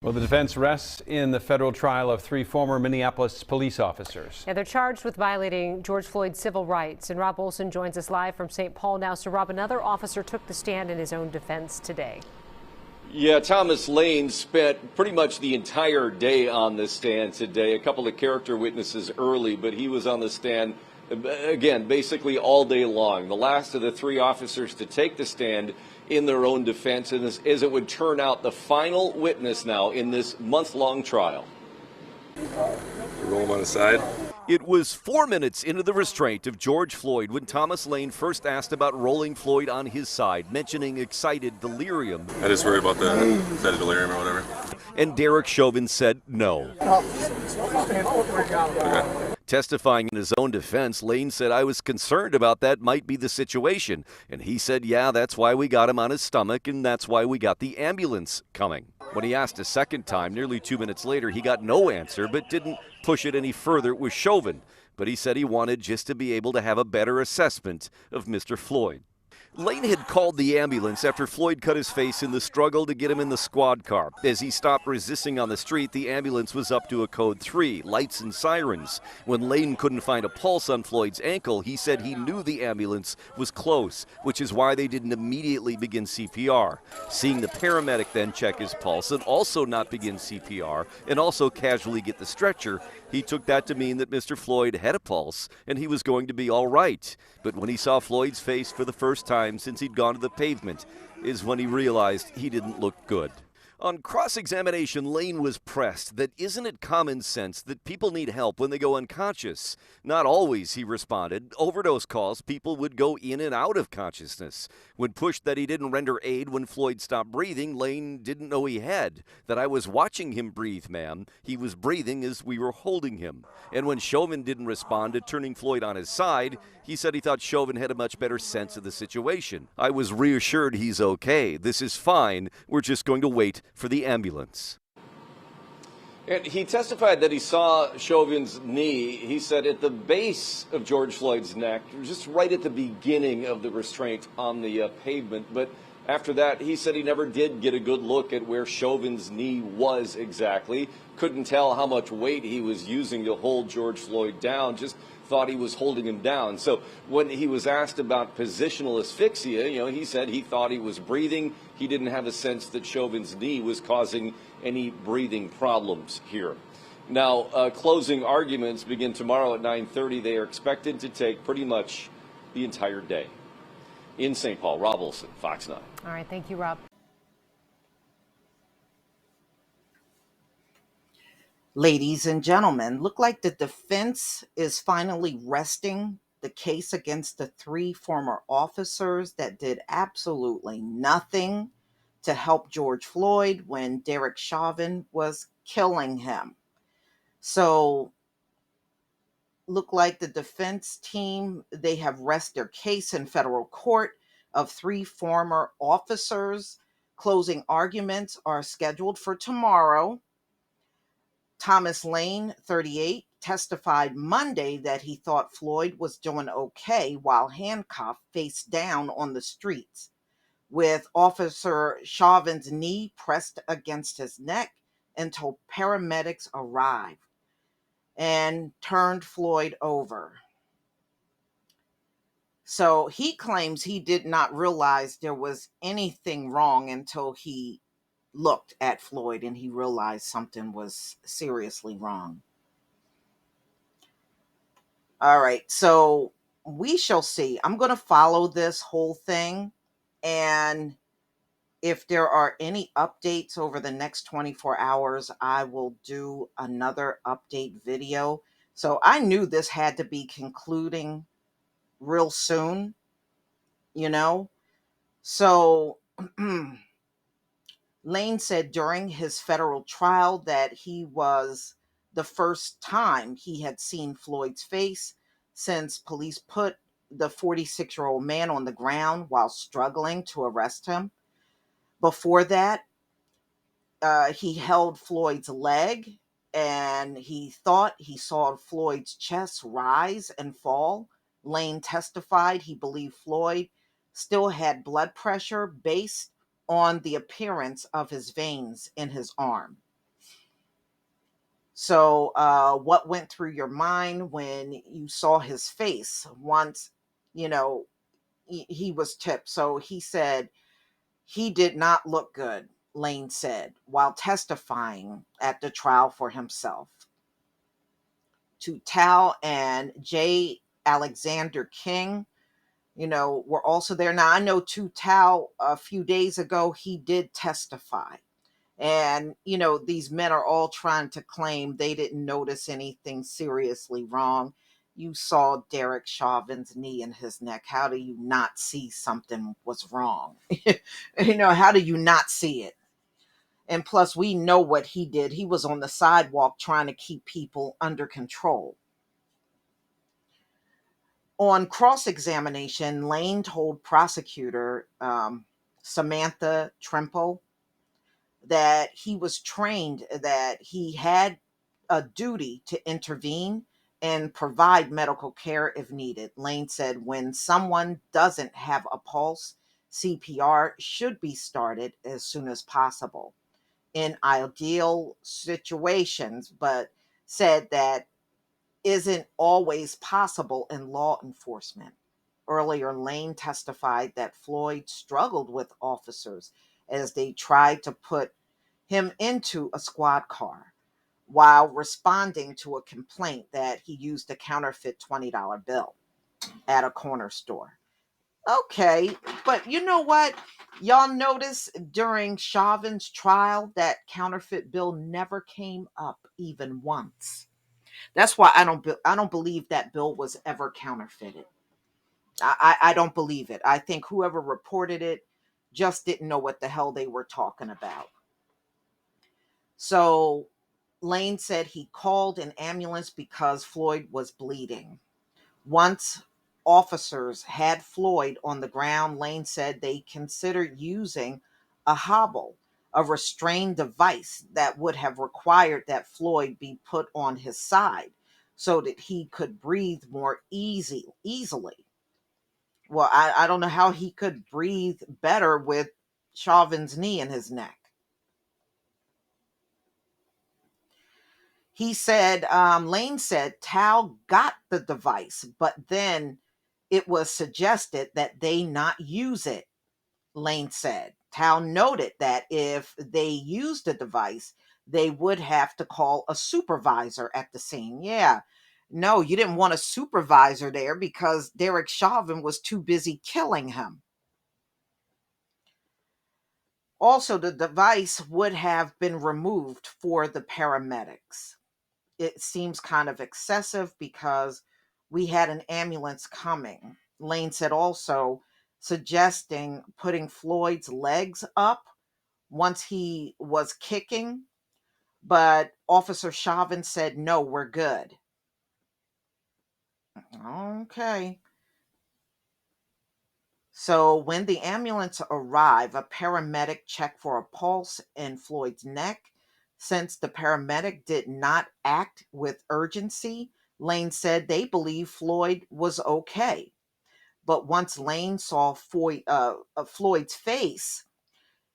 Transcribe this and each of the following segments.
Well, the defense rests in the federal trial of 3 former Minneapolis police officers. Yeah, they're charged with violating George Floyd's civil rights. And Rob Olson joins us live from St. Paul now. So, Rob, another officer took the stand in his own defense today. Yeah, Thomas Lane spent pretty much the entire day on the stand today. A couple of character witnesses early, but he was on the stand, again, basically all day long. The last of the 3 officers to take the stand in their own defense, and as it would turn out, the final witness now in this month-long trial. Roll him on the side. It was 4 minutes into the restraint of George Floyd when Thomas Lane first asked about rolling Floyd on his side, mentioning excited delirium. I just worry about the excited delirium or whatever. And Derek Chauvin said no. Okay. Testifying in his own defense, Lane said, "I was concerned about that might be the situation." And he said, "Yeah, that's why we got him on his stomach, and that's why we got the ambulance coming." When he asked a second time, nearly 2 minutes later, he got no answer, but didn't push it any further with Chauvin. But he said he wanted just to be able to have a better assessment of Mr. Floyd. Lane had called the ambulance after Floyd cut his face in the struggle to get him in the squad car. As he stopped resisting on the street, the ambulance was up to a code 3, lights and sirens. When Lane couldn't find a pulse on Floyd's ankle, he said he knew the ambulance was close, which is why they didn't immediately begin CPR. Seeing the paramedic then check his pulse and also not begin CPR and also casually get the stretcher, he took that to mean that Mr. Floyd had a pulse and he was going to be all right. But when he saw Floyd's face for the first time since he'd gone to the pavement is when he realized he didn't look good. On cross-examination, Lane was pressed that isn't it common sense that people need help when they go unconscious? Not always, he responded. Overdose calls, people would go in and out of consciousness. When pushed that he didn't render aid when Floyd stopped breathing, Lane didn't know he had. That I was watching him breathe, ma'am. He was breathing as we were holding him. And when Chauvin didn't respond to turning Floyd on his side, he said he thought Chauvin had a much better sense of the situation. I was reassured he's okay. This is fine. We're just going to wait for the ambulance. And he testified that he saw Chauvin's knee, he said, at the base of George Floyd's neck, just right at the beginning of the restraint on the pavement. But after that, he said he never did get a good look at where Chauvin's knee was exactly. Couldn't tell how much weight he was using to hold George Floyd down, just thought he was holding him down. So when he was asked about positional asphyxia, he said he thought he was breathing. He didn't have a sense that Chauvin's knee was causing any breathing problems here. Now, closing arguments begin tomorrow at 9:30. They are expected to take pretty much the entire day. In St. Paul, Rob Olson, Fox 9. All right, thank you, Rob. Ladies and gentlemen, look like the defense is finally resting the case against the 3 former officers that did absolutely nothing to help George Floyd when Derek Chauvin was killing him. So, look like the defense team, they have rested their case in federal court of 3 former officers. Closing arguments are scheduled for tomorrow. Thomas Lane, 38, testified Monday that he thought Floyd was doing okay while handcuffed face down on the streets, with Officer Chauvin's knee pressed against his neck until paramedics arrived and turned Floyd over. So he claims he did not realize there was anything wrong until he looked at Floyd and he realized something was seriously wrong. All right, so we shall see. I'm going to follow this whole thing, and if there are any updates over the next 24 hours, I will do another update video. So I knew this had to be concluding real soon, So Lane said during his federal trial that he was the first time he had seen Floyd's face since police put the 46-year-old man on the ground while struggling to arrest him. Before that, he held Floyd's leg and he thought he saw Floyd's chest rise and fall. Lane testified he believed Floyd still had blood pressure based on the appearance of his veins in his arm. So, what went through your mind when you saw his face once, you know, he was tipped? So he said he did not look good, Lane said, while testifying at the trial for himself. To Tal and J. Alexander King, were also there. Now, I know Tu Tal a few days ago, he did testify. And, these men are all trying to claim they didn't notice anything seriously wrong. You saw Derek Chauvin's knee in his neck. How do you not see something was wrong? How do you not see it? And plus, we know what he did. He was on the sidewalk trying to keep people under control. On cross examination, Lane told prosecutor Samantha Trimple that he was trained, that he had a duty to intervene and provide medical care if needed. Lane said when someone doesn't have a pulse, CPR should be started as soon as possible in ideal situations, but said that isn't always possible in law enforcement. Earlier, Lane testified that Floyd struggled with officers as they tried to put him into a squad car while responding to a complaint that he used a counterfeit $20 bill at a corner store. Okay, but you know what? Y'all notice during Chauvin's trial that counterfeit bill never came up even once. That's why I don't believe that bill was ever counterfeited. I don't believe it. I think whoever reported it just didn't know what the hell they were talking about. So Lane said he called an ambulance because Floyd was bleeding. Once officers had Floyd on the ground, Lane said they considered using a hobble, a restrained device that would have required that Floyd be put on his side so that he could breathe more easily. Well, I don't know how he could breathe better with Chauvin's knee in his neck. Lane said Tal got the device, but then it was suggested that they not use it. Lane said Tal noted that if they used the device, they would have to call a supervisor at the scene. Yeah, no, you didn't want a supervisor there because Derek Chauvin was too busy killing him. Also, the device would have been removed for the paramedics. It seems kind of excessive because we had an ambulance coming. Lane said also suggesting putting Floyd's legs up once he was kicking, but Officer Chauvin said, no, we're good. Okay. So when the ambulance arrived, a paramedic checked for a pulse in Floyd's neck. Since the paramedic did not act with urgency, Lane said they believe Floyd was okay. But once Lane saw Floyd's face,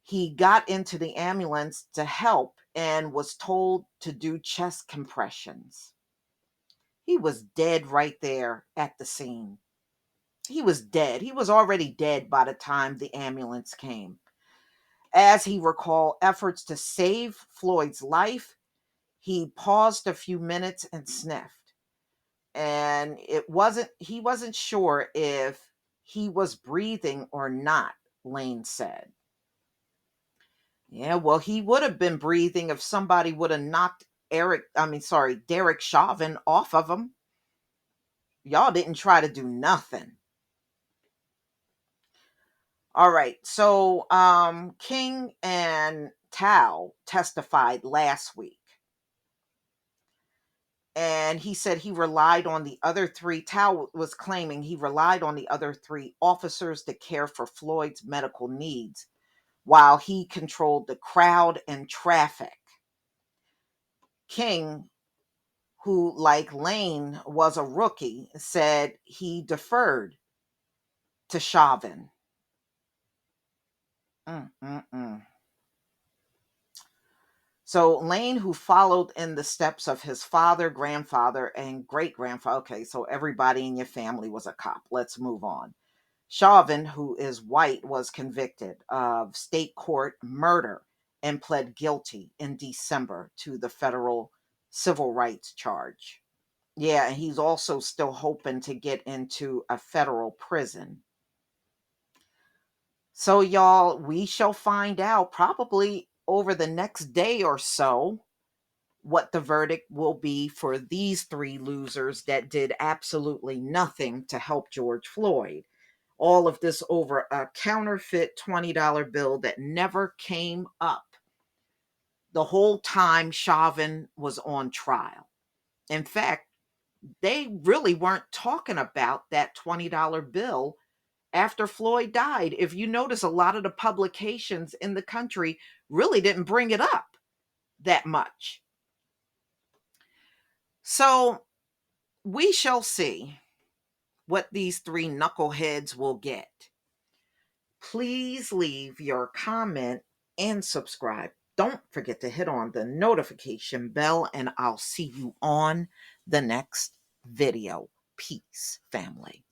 he got into the ambulance to help and was told to do chest compressions. He was dead right there at the scene. He was dead. He was already dead by the time the ambulance came. As he recalled efforts to save Floyd's life, he paused a few minutes and sniffed. And he wasn't sure if he was breathing or not, Lane said. Yeah, well, he would have been breathing if somebody would have knocked Derek Chauvin off of him. Y'all didn't try to do nothing. All right. So King and Tao testified last week. And he said he relied on the other three. Tao was claiming he relied on the other three officers to care for Floyd's medical needs while he controlled the crowd and traffic. King, who, like Lane, was a rookie, said he deferred to Chauvin. Mm-mm-mm. So Lane, who followed in the steps of his father, grandfather, and great-grandfather. Okay, so everybody in your family was a cop. Let's move on. Chauvin, who is white, was convicted of state court murder and pled guilty in December to the federal civil rights charge. Yeah, and he's also still hoping to get into a federal prison. So, y'all, we shall find out probably over the next day or so what the verdict will be for these three losers that did absolutely nothing to help George Floyd. All of this over a counterfeit $20 bill that never came up the whole time Chauvin was on trial. In fact, they really weren't talking about that $20 bill after Floyd died. If you notice, a lot of the publications in the country really didn't bring it up that much. So we shall see what these three knuckleheads will get. Please leave your comment and subscribe. Don't forget to hit on the notification bell, and I'll see you on the next video. Peace, family.